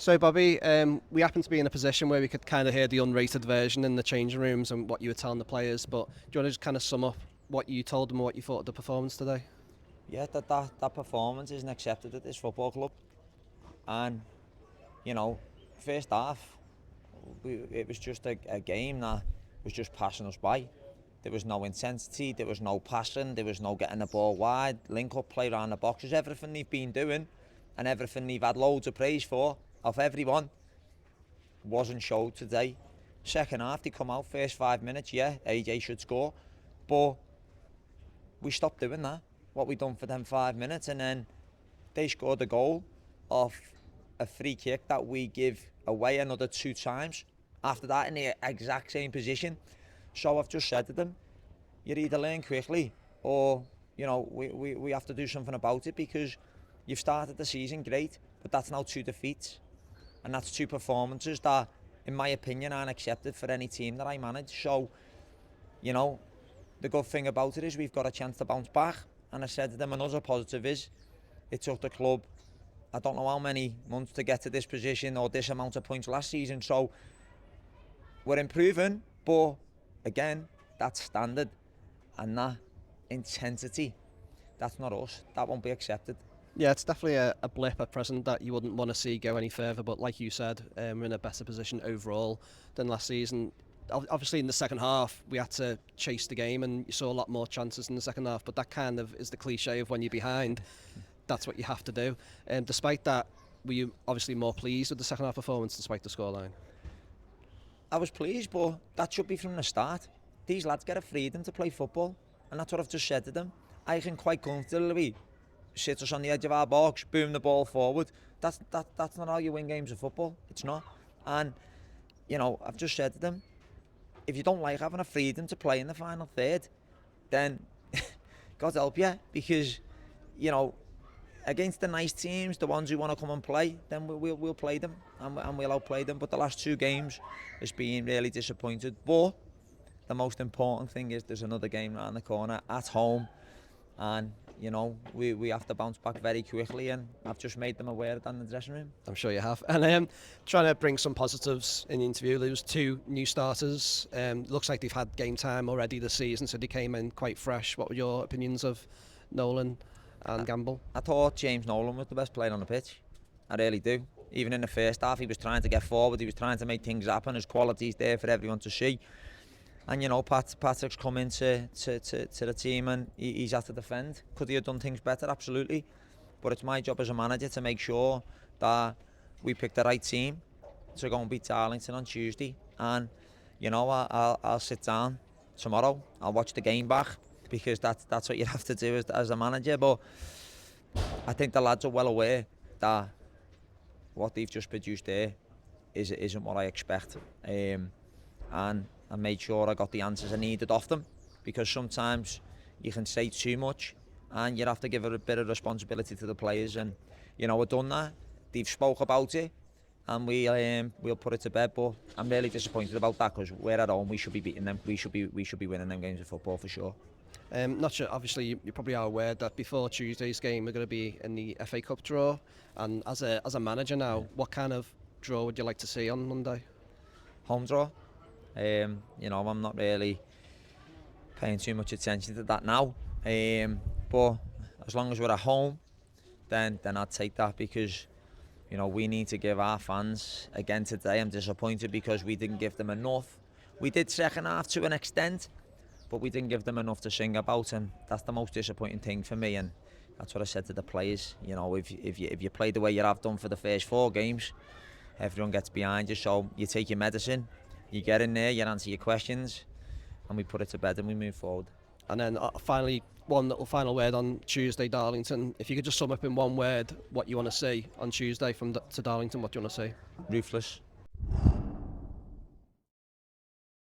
So, Bobby, we happen to be in a position where we could kind of hear the unrated version in the changing rooms and what you were telling the players. But do you want to just kind of sum up what you told them and what you thought of the performance today? Yeah, that performance isn't accepted at this football club. And, you know, first half, it was just a game that was just passing us by. There was no intensity, there was no passing, there was no getting the ball wide, link-up play around the boxes. Everything they've been doing and everything they've had loads of praise for, of everyone, wasn't showed today. Second half, they come out, first 5 minutes, yeah, AJ should score. But we stopped doing that, what we done for them 5 minutes, and then they scored a goal off a free kick that we give away another 2 times after that in the exact same position. So I've just said to them, you either learn quickly or, we have to do something about it, because you've started the season great, but that's now 2 defeats. And that's 2 performances that, in my opinion, aren't accepted for any team that I manage. So, the good thing about it is we've got a chance to bounce back. And I said to them, another positive is, it took the club, I don't know how many months to get to this position or this amount of points last season. So, we're improving, but again, that's standard. And that intensity, that's not us. That won't be accepted. Yeah, it's definitely a blip at present that you wouldn't want to see go any further. But like you said, we're in a better position overall than last season. Obviously, in the second half, we had to chase the game, and you saw a lot more chances in the second half. But that kind of is the cliche of when you're behind. That's what you have to do. And despite that, were you obviously more pleased with the second half performance despite the scoreline? I was pleased, but that should be from the start. These lads get a freedom to play football, and that's what I've just said to them. I can quite comfortably sit us on the edge of our box, boom the ball forward. That's not how you win games of football. It's not. And, I've just said to them, if you don't like having a freedom to play in the final third, then God help you, because, against the nice teams, the ones who want to come and play, then we'll play them and we'll outplay them. But the last 2 games has been really disappointed. But the most important thing is there's another game around the corner at home, and we have to bounce back very quickly, and I've just made them aware of that in the dressing room. I'm sure you have. And trying to bring some positives in the interview, there was 2 new starters. Looks like they've had game time already this season, so they came in quite fresh. What were your opinions of Nolan and Gamble? I thought James Nolan was the best player on the pitch. I really do. Even in the first half, he was trying to get forward, he was trying to make things happen. His quality's there for everyone to see. And Patrick's come into the team, and he's had to defend. Could he have done things better? Absolutely. But it's my job as a manager to make sure that we pick the right team to go and beat Darlington on Tuesday. And I'll sit down tomorrow. I'll watch the game back, because that's what you have to do as a manager. But I think the lads are well aware that what they've just produced there isn't what I expect. And I made sure I got the answers I needed off them, because sometimes you can say too much and you have to give a bit of responsibility to the players. And we've done that. They've spoke about it, and we'll put it to bed. But I'm really disappointed about that, because we're at home. We should be beating them. We should be winning them games of football for sure. Not sure. Obviously, you probably are aware that before Tuesday's game, we're going to be in the FA Cup draw. And as a manager now, what kind of draw would you like to see on Monday? Home draw. I'm not really paying too much attention to that now. But as long as we're at home, then I'd take that, because we need to give our fans, again today I'm disappointed because we didn't give them enough. We did second half to an extent, but we didn't give them enough to sing about, and that's the most disappointing thing for me. And that's what I said to the players. If you play the way you have done for the first 4 games, everyone gets behind you. So you take your medicine, you get in there, you answer your questions, and we put it to bed and we move forward. And then finally, one little final word on Tuesday, Darlington. If you could just sum up in one word what you want to see on Tuesday to Darlington, what do you want to see? Ruthless.